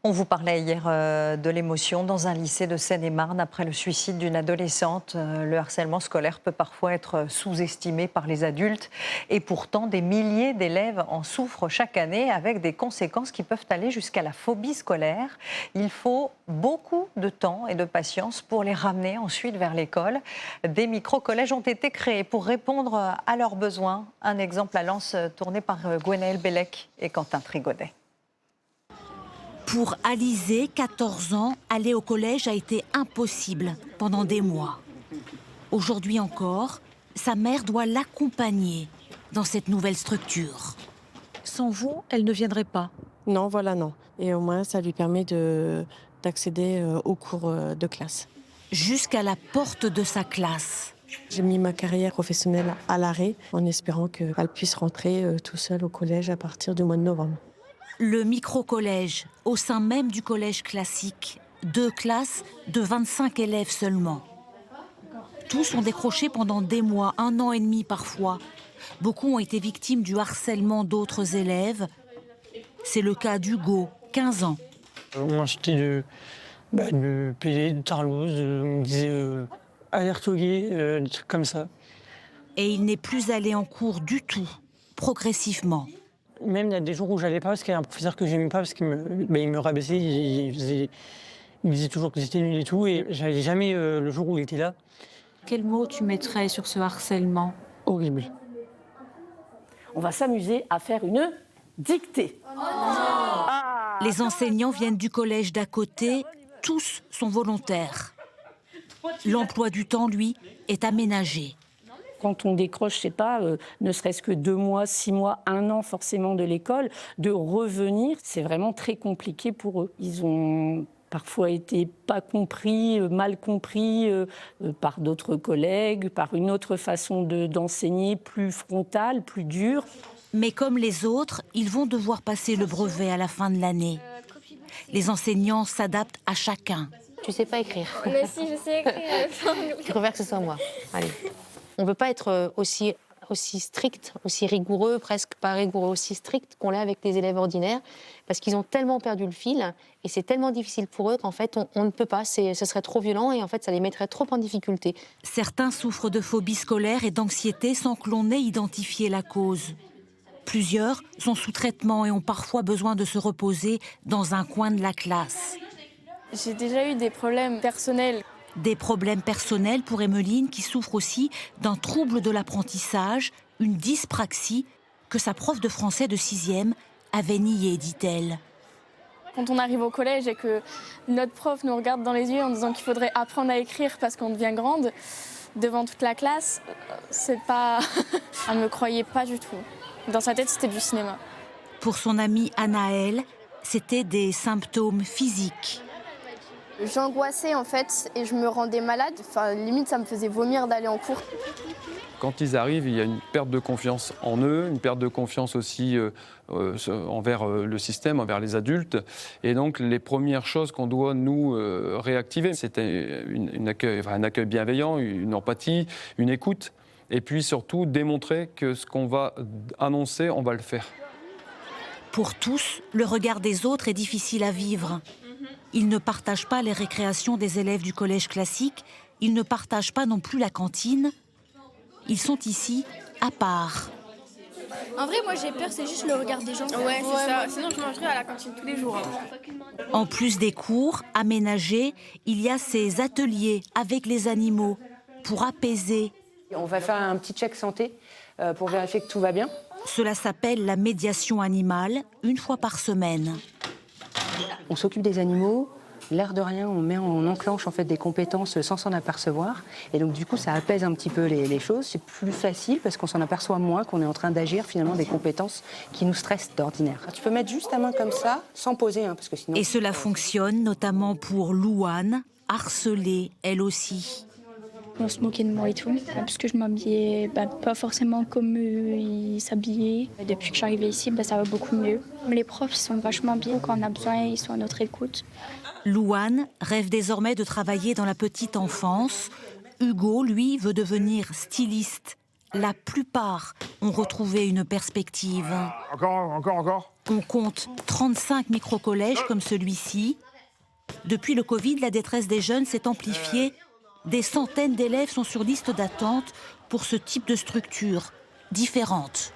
On vous parlait hier de l'émotion dans un lycée de Seine-et-Marne après le suicide d'une adolescente. Le harcèlement scolaire peut parfois être sous-estimé par les adultes et pourtant des milliers d'élèves en souffrent chaque année avec des conséquences qui peuvent aller jusqu'à la phobie scolaire. Il faut beaucoup de temps et de patience pour les ramener ensuite vers l'école. Des micro-collèges ont été créés pour répondre à leurs besoins. Un exemple à Lens tourné par Gwenaëlle Bellec et Quentin Trigodet. Pour Alizé, 14 ans, aller au collège a été impossible pendant des mois. Aujourd'hui encore, sa mère doit l'accompagner dans cette nouvelle structure. Sans vous, elle ne viendrait pas. Non, voilà, non. Et au moins, ça lui permet d'accéder aux cours de classe. Jusqu'à la porte de sa classe. J'ai mis ma carrière professionnelle à l'arrêt en espérant qu'elle puisse rentrer tout seule au collège à partir du mois de novembre. Le micro-collège, au sein même du collège classique. 2 classes de 25 élèves seulement. Tous ont décroché pendant des mois, 1 an et demi parfois. Beaucoup ont été victimes du harcèlement d'autres élèves. C'est le cas d'Hugo, 15 ans. On m'achetait de PD, de Tarlouse, on me disait alerte au gay, des trucs comme ça. Et il n'est plus allé en cours du tout, progressivement. Même il y a des jours où j'allais pas parce qu'il y a un professeur que j'aimais pas parce qu'il me rabaissait, il me disait toujours que j'étais nul et tout, et j'allais jamais le jour où il était là. Quel mot tu mettrais sur ce harcèlement? Horrible. On va s'amuser à faire une dictée. Les enseignants viennent du collège d'à côté, tous sont volontaires. L'emploi du temps, lui, est aménagé. Quand on décroche, je sais pas, ne serait-ce que 2 mois, 6 mois, 1 an forcément de l'école, de revenir, c'est vraiment très compliqué pour eux. Ils ont parfois été pas compris, mal compris par d'autres collègues, par une autre façon d'enseigner, plus frontale, plus dure. Mais comme les autres, ils vont devoir passer le brevet à la fin de l'année. Les enseignants s'adaptent à chacun. Tu sais pas écrire. Mais si, je sais écrire. Je préfère que ce soit moi. Allez. On ne peut pas être aussi strict, aussi rigoureux, presque pas rigoureux, aussi strict qu'on l'est avec les élèves ordinaires, parce qu'ils ont tellement perdu le fil et c'est tellement difficile pour eux qu'en fait, on ne peut pas. Ce serait trop violent et en fait, ça les mettrait trop en difficulté. Certains souffrent de phobie scolaire et d'anxiété sans que l'on ait identifié la cause. Plusieurs sont sous traitement et ont parfois besoin de se reposer dans un coin de la classe. J'ai déjà eu des problèmes personnels. Des problèmes personnels pour Emmeline qui souffre aussi d'un trouble de l'apprentissage, une dyspraxie que sa prof de français de 6e avait nié, dit-elle. Quand on arrive au collège et que notre prof nous regarde dans les yeux en disant qu'il faudrait apprendre à écrire parce qu'on devient grande, devant toute la classe, c'est pas... Elle me croyait pas du tout. Dans sa tête, c'était du cinéma. Pour son amie Anaëlle, c'était des symptômes physiques. J'angoissais en fait et je me rendais malade. Enfin, limite, ça me faisait vomir d'aller en cours. Quand ils arrivent, il y a une perte de confiance en eux, une perte de confiance aussi envers le système, envers les adultes. Et donc, les premières choses qu'on doit nous réactiver, c'est un accueil bienveillant, une empathie, une écoute. Et puis surtout, démontrer que ce qu'on va annoncer, on va le faire. Pour tous, le regard des autres est difficile à vivre. Ils ne partagent pas les récréations des élèves du collège classique. Ils ne partagent pas non plus la cantine. Ils sont ici à part. En vrai, moi j'ai peur, c'est juste le regard des gens. Ouais, c'est ça. Sinon, je mangerais à la cantine tous les jours. En plus des cours aménagés, il y a ces ateliers avec les animaux pour apaiser. On va faire un petit check santé pour vérifier que tout va bien. Cela s'appelle la médiation animale, 1 fois par semaine. On s'occupe des animaux, l'air de rien, on enclenche en fait des compétences sans s'en apercevoir. Et donc du coup, ça apaise un petit peu les choses. C'est plus facile parce qu'on s'en aperçoit moins qu'on est en train d'agir finalement des compétences qui nous stressent d'ordinaire. Tu peux mettre juste ta main comme ça, sans poser, parce que sinon... Et cela fonctionne notamment pour Louane, harcelée elle aussi. On se moquait de moi et tout, parce que je m'habillais pas forcément comme eux, ils s'habillaient. Depuis que je suis arrivée ici, ça va beaucoup mieux. Les profs ils sont vachement bien, quand on a besoin, ils sont à notre écoute. Louane rêve désormais de travailler dans la petite enfance. Hugo, lui, veut devenir styliste. la plupart ont retrouvé une perspective. Encore. On compte 35 micro-collèges comme celui-ci. Depuis le Covid, la détresse des jeunes s'est amplifiée. Des centaines d'élèves sont sur liste d'attente pour ce type de structure différente.